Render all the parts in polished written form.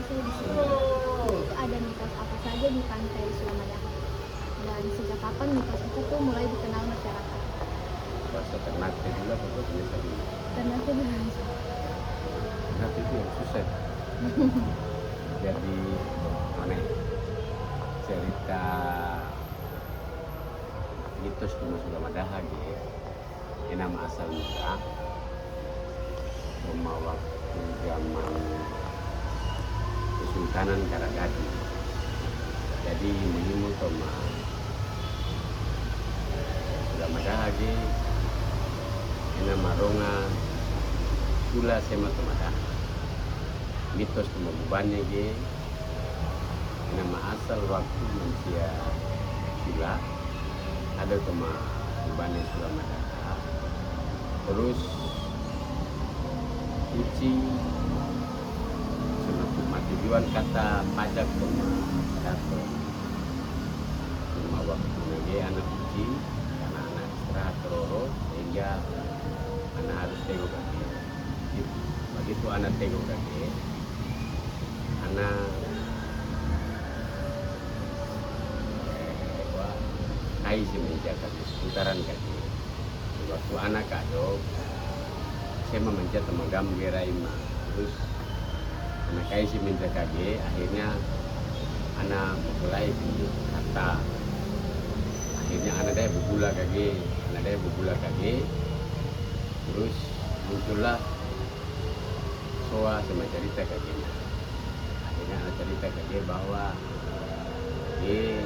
saya di sini. Itu ada mitos apa saja di Pantai Sulamadaha? Dan sejak kapan mitos itu tuh mulai dikenal masyarakat? Bahasa Ternate juga pokoknya tadi. Ternate dulu. Ternate itu yang susah. Jadi mana cerita mitos Tuma Sulamadaha gitu. Ini nama asal mula Tuma waktu zaman Kesultanan Karagadi. Jadi menyimu Tuma Sulamadaha gitu. Ini nama ronga Sula Sema Tumadaha. Mitos Tuma Bubane gitu. Ini nama asal waktu manusia Sula ada Tuma Bubane Sulamadaha. Terus uci sama tujuan kata pajak Tuma Dato. Cuma waktu lagi anak uci karena anak istirahat teroro sehingga anak harus tengok kaki. Begitu anak tengok kaki, anak kai si menjaga seputaran kaki. Waktu anak kado, saya memencet temagam geraima. Terus anak kai si menjaga kaki, akhirnya anak mulai kata. Akhirnya anak dia bubula kaki, terus muncullah soa sama cerita kaki. Akhirnya anak cerita kaki bahwa dia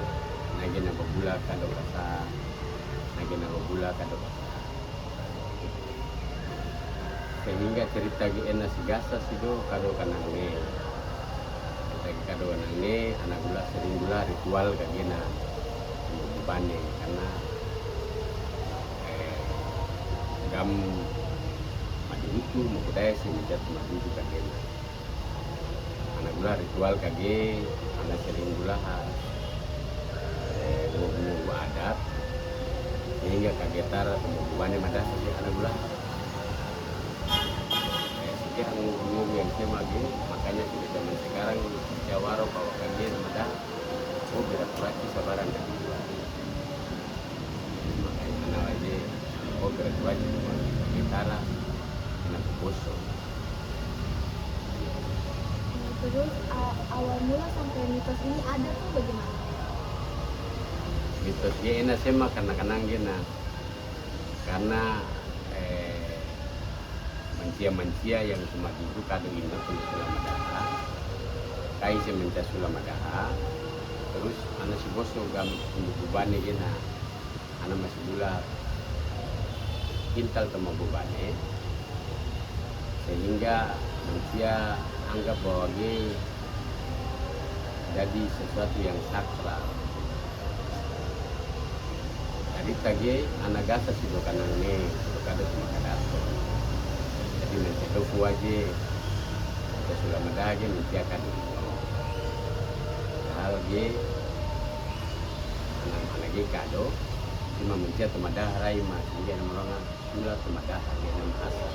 lagi nak bubula kado kasa, sehingga cerita gi enak sigasa sido kado kanange. Kado kanange anak gula sering gula ritual kagina bubane karena gam madu itu mau budaya sih menjat madu itu kagina. Anak gula ritual kage, anak sering gula nunggu adat sehingga kagetar bubane madah sih anak gula. Sekian nunggu yang saya lagi makanya di zaman sekarang jawaro bahwa kage madah oh berat lagi sabaran kage. Makanya anak lagi oh berat lagi gitara anak bosok. Terus awal mula sampai mitos ini ada tuh bagaimana? Mitos dia enak sema kanang-kanang gina karena mancia-mancia yang cuma duduk kado ina Tuma Sulamadaha kai semenca Sulamadaha terus anak si boso gam untuk bubane gina anak masih gula kintal Tuma bubane sehingga manusia anggap bahwa dia jadi sesuatu yang sakral. Jadi tadi anak gasa sih kanang nih, kado Tuma Kadato. Jadi nanti doku aja, kita Sulamadaha aja menciakan itu. Hal dia anak-anak dia kado, cuma menciak Tumadaha Raima, sehingga nama orang Sula Tumadaha dia nama asal.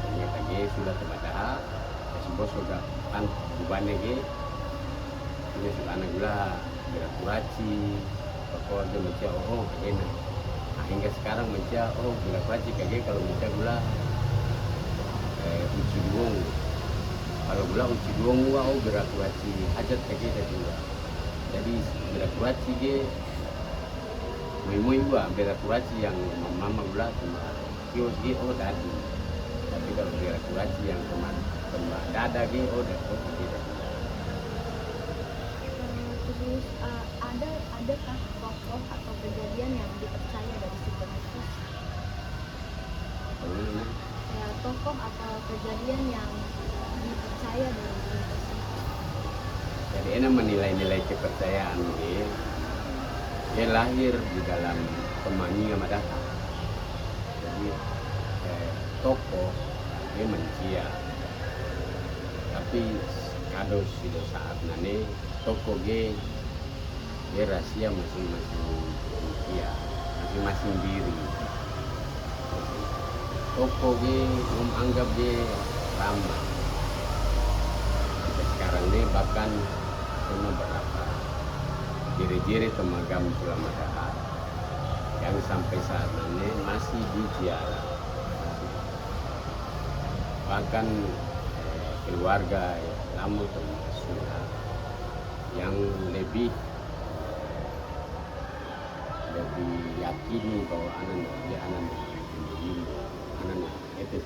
Ternyata dia Sula Tumadaha, sebab sudah kan bubane dia, ini sudah anak gula berakuraci. Pokoknya mencia oh enak. Nah, hingga sekarang mencia oh gula keraci kayak kalau mencia gula uci duong. Kalau gula uci duong oh berak keraci hajat kayak juga. Jadi berak keraci ge mui gua berak keraci yang mama gula cuma kios ge oh tadi. Tapi kalau berak keraci yang cuma dada ge oh dah oh tidak. Terus adakah tokoh atau kejadian yang dipercaya dari si penulis? Ya, tokoh atau kejadian yang dipercaya dari mitos ini? Jadi enak menilai-nilai kepercayaan dia. Dia lahir di dalam Temania Madaha. Jadi tokoh dia manusia. Tapi kado sudah saat nane tokoh dia rahasia masing-masing manusia, masing-masing diri. Tokoh dia anggap dia ramah. sekarang ini bahkan cuma berapa jiri-jiri temagam Sula Madahar yang sampai saat ini masih diziarah. Bahkan keluarga Lamu termasuk yang lebih yakini bahwa anak dia anak itu.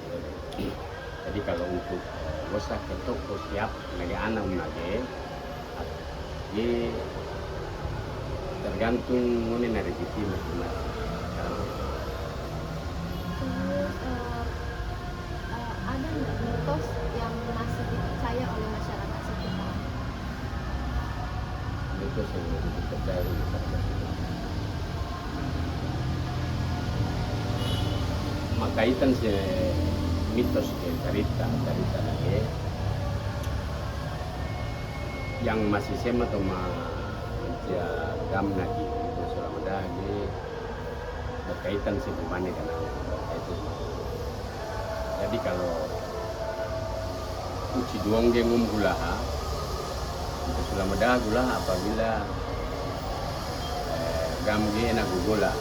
Jadi kalau untuk bosa ketok siap lagi anak lagi dia tergantung mana dari sisi masing-masing. Terus ada nggak mitos yang masih dipercaya oleh masyarakat sekitar? Itu yang lebih dipercaya oleh masyarakat. Makaitan si mitos cerita lagi yang masih sama sama gam lagi itu selama lagi berkaitan si pemane kan itu. Jadi kalau uci duang dia gulaha itu selama dah gula apabila gam dia enak gula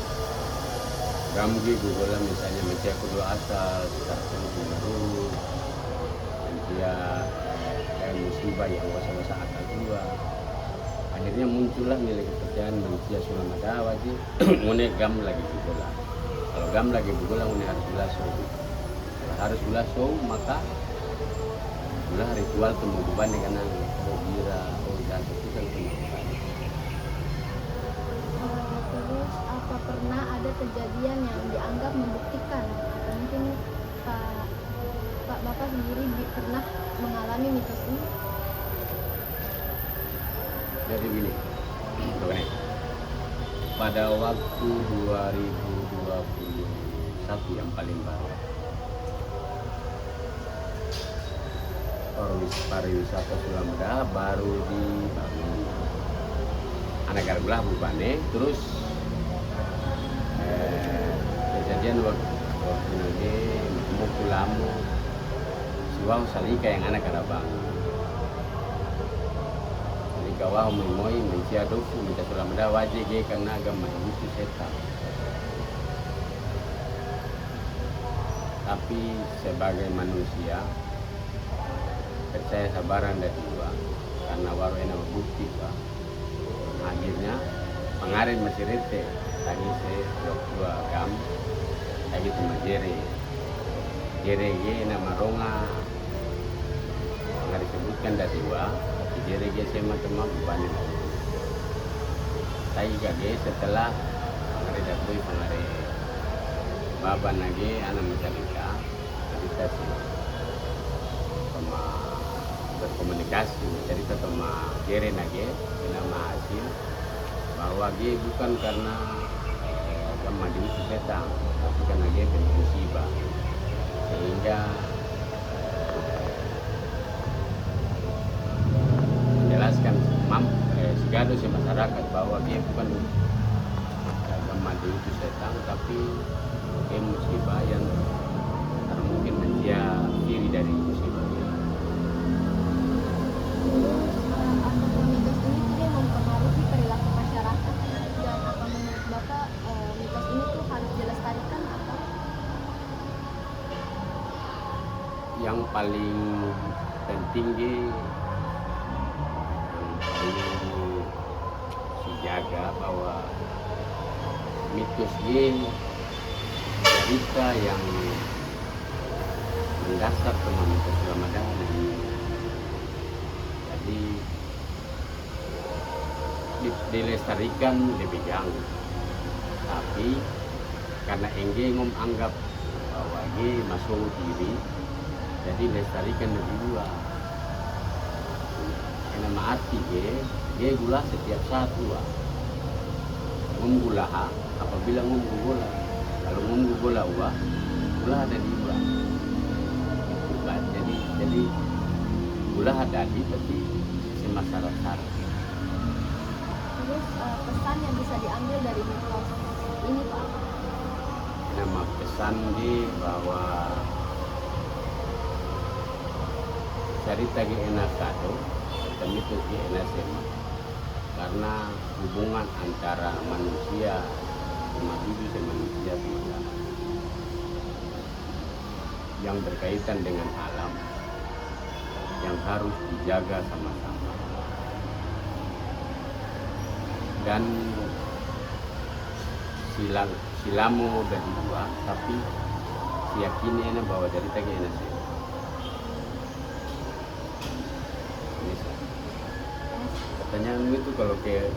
gam dia gula misalnya mencari kedua asal sekarang baru dia musibah yang wasa-wasa akal dua. Akhirnya muncullah nilai kepercayaan manusia Sulamada wajib mune gam lagi bugola. Kalau gam lagi bugola mune harus belaso. Kalau harus belaso maka ulah ritual pembukuan karena bira dan itu kan pembukuan. Terus apa pernah ada kejadian yang dianggap membuktikan atau mungkin Pak Bapak sendiri pernah mengalami mitos ini? Jadi begini, pada waktu 2021 yang paling baru, pariwisata Sulamada baru dibangun. Anak belah bubane, terus kejadian waktu ini mau Lamu, siwang salika yang anak bangun. Kawah memoi mencia dofu minta Sulamada wajib ge karena agama itu setan. Tapi sebagai manusia percaya sabaran dari dua karena waru enak bukti pak. Akhirnya pengarin masih rete lagi saya dua gam lagi cuma jere ge nama ronga nggak disebutkan dari dua. Jadi dia sama teman bukan saya gage setelah ada dapur pengare baban lagi anak mencalika cerita sih sama berkomunikasi cerita sama kere lagi nama hasil bahwa dia bukan karena agama di setan tapi karena dia bermusibah sehingga menjelaskan segala si masyarakat bahwa dia bukan agama itu setan tapi dia musibah yang mungkin menjadi diri dari musibah ini. Terus apakah mitos ini tidak mempengaruhi perilaku masyarakat dan apa menurut Bapak mitos ini tuh harus dilestarikan atau? Yang paling penting jaga bahwa mitos ini cerita yang mendasar teman mitos Ramadan ini. Jadi dilestarikan lebih jauh, tapi karena engge anggap bahwa ini masuk diri, jadi lestarikan lebih luas. Nama arti dia gula setiap satu gula apabila gula kalau gula gula ada di uang jadi gula ada di tapi semasalah. Terus pesan yang bisa diambil dari mitos ini Pak? Nama pesan bahwa cerita enak kado kita itu ke NSM karena hubungan antara manusia sama hidup dan manusia sama yang berkaitan dengan alam yang harus dijaga sama-sama. Dan silamu dari dua, tapi keyakinannya bahwa dari tadi NSM. Pertanyaan itu kalau ke